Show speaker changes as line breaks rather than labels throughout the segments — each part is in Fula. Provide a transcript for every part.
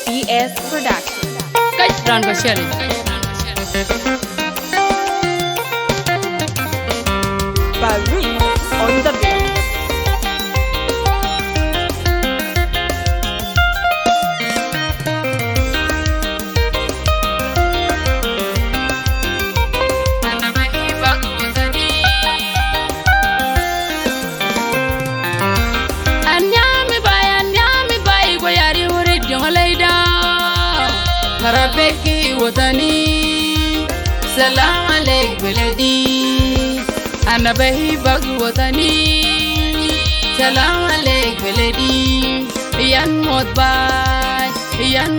BS Production.
Catch Run Bashari.
Baruch on the beat.
Karabeki watani, salam alaik beledi. Ana bahi bag watani, salam alaik beledi. Yan mod bay, yan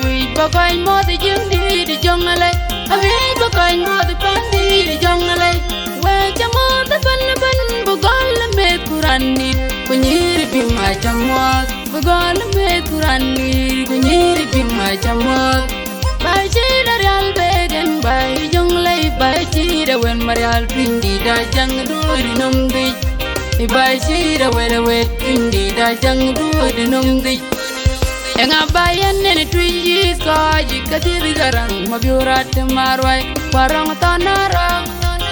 we bagai mod jindi di jongale. Awi bagai mod pandi di jongale. We jamod ban bugal me kurani, kunyir bima jamod. Bugal me kurani, kunyir bima jamod. Bai chida real beden bai jonglei bai chida wen marial pindi da jang duri nomdi. Bai chida wet pindi da jang duri nomdi. Yang abayan nene tuyi ko jikatir garang mabiurat marwai warang tanara.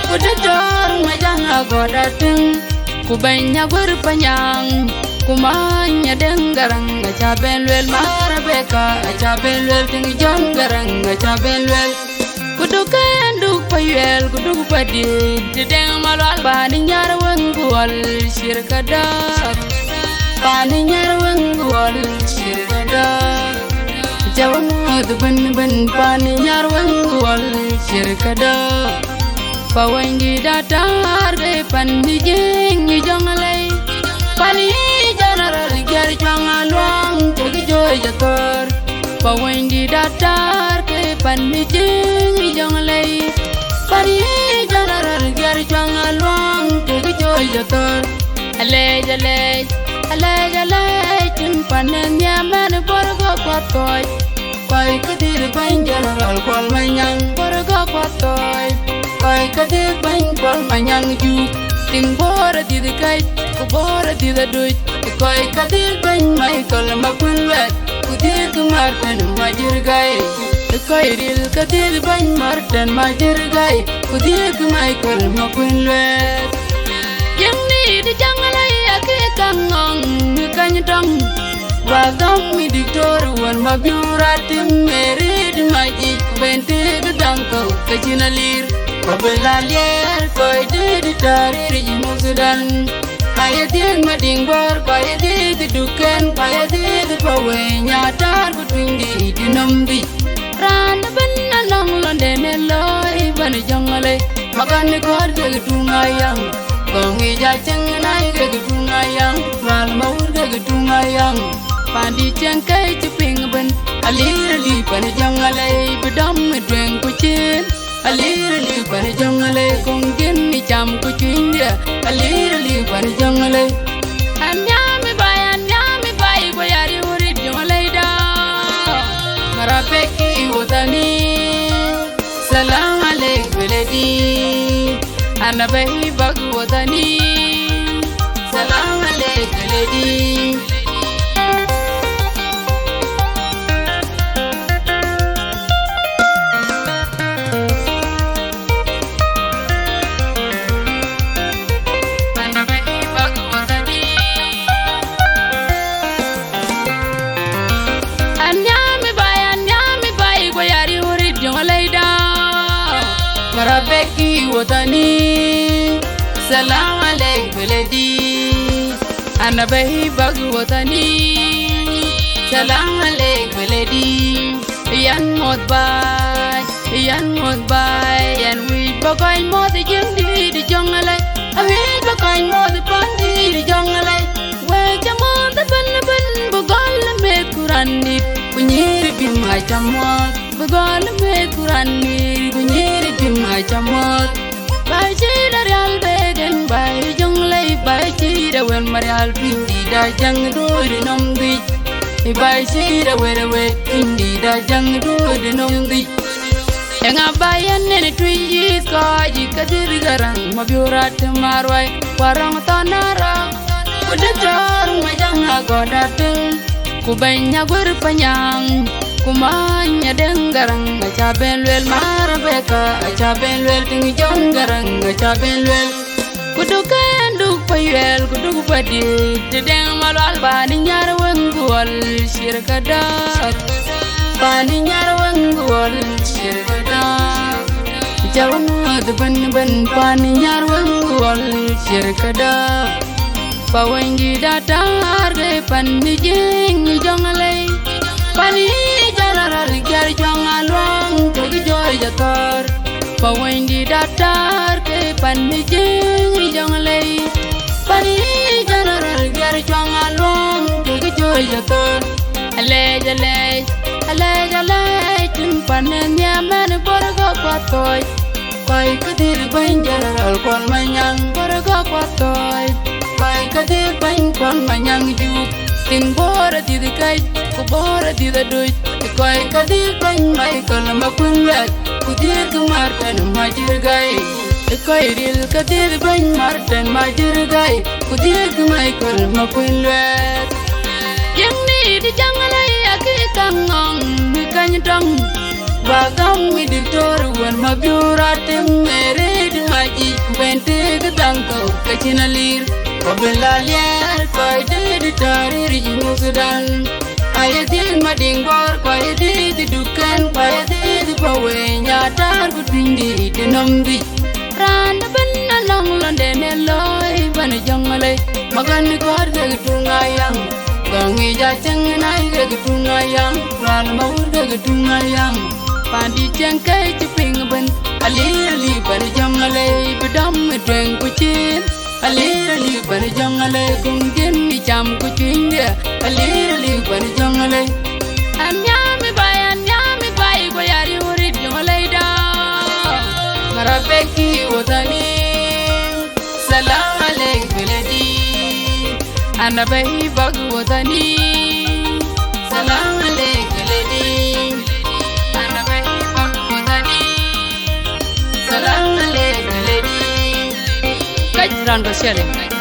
Kudator majang agodating kubanya berpanyang. Kumanya dengarang acaben wel marabeka acaben wel ting jong garang acaben wel kudukan duk payel kuduk padi dedeng malwal bani nyar wenggol shirkada bani nyar wenggol shirkada jawamud ben bani nyar wenggol shirkada pawengi datar be pandi jeng jongalai pani general gari changa luang tegi joy jator pawendi datar ke panni jing jonglei pani general gari changa luang tegi joy jator ale tin panen yaman borgo kwatoy koi kadir ban general kwal manyang borgo kwatoy koi kadir ban kwal manyang ju ting bora di the kai ko bora di the doit koi kadir ban Michael makunwet kudir kumarten majirgai koi ril kadir ban Martin majirgai kudir Michael makunwet yang ni di jangalai ake kangong kanyang wagam mi diktor wan mabiuratim merid maji bente gedangko kajinalir Babelalier koi di tarir jimusudan kaya di mading bor kaya di duken kaya di pawe nyatar kutundi di nomdi ran benanang londene loy ban jongale makan kor de tungayang kongi jajeng nai de tungayang mal mau de tungayang pandi cengkai ceping ben alir li ban jongale bedam dweng kucin alir li ban jongale kongkin ni jam kucindia alir li ban jongale anyami bay boyari urid jongale da marapeki wotani salam alaik beledi ana bahi bag wotani salam alaik beledi Marabeki wotani salam alaik beledi ana bahi bag wotani salam alaik beledi yan mod bay yan we bagai mod jindi di jongale awi bagai mod pandi di jongale we jamod ban bugal me kurani kunyir bima jamod bugal me kurani kunyir bima jamod bai chida real beden bai jonglei bai chida wen marial pindi da jang duri nomdi bai chida wet pindi da jang duri nomdi yang abayan nene tuyi ko jikadir garang mabiurat marwai warang tanara kudator majang agodating kubanya gurpanyang kumanya dengarang acabenwel marabeka acabenwel ting jongarang acabenwel kudukan duk payel kuduk padi dedeng malwal bani nyar wengwal shirkadar bani nyar wengwal shirkadar jawnud ban bani nyar wengwal shirkadar pawengi datar ge panni jeng jongalay pani jararar gyar jongalwang togi joy jatar pawengi datar ge panni jeng jongalay pani jararar gyar jongalwang togi joy jatar alej timpanen yaman borgo patoy koy kadir ban jararar kol manyang borgo patoy kadir bang kon manyang juk tin bora di de kai ko bora di de doi koy kadir bang mai kol ma kunwet kudir ku martan majir gai koy ril kadir bang martan majir gai kudir ku mai kol ma kunwet yang ni di jangalay akitangong mi kanyang bagam mi diktor wan mabiuratem mere di maji bente gedangko kachinalir Obelalier koi di tarir jingu sudan ayatin madinggor koi di dukan koi di pawenya tar kutindi dinomdi randa benna long londene loy bani jangalay magan kor de tungayang gangi jacheng nai de tungayang ran maur de tungayang pandi jengkai ciping ben ali bani jangalay bedam deng kucin alirali bani jangalay kungin ni jam kucingya alirali bani jangalay anyami bay goyari urid jangalay da marabeki wotani salam alaik beledi anabahi bag wotani salam alaik beledi anabahi bag wotani salam alaik beledi Run, go sharing.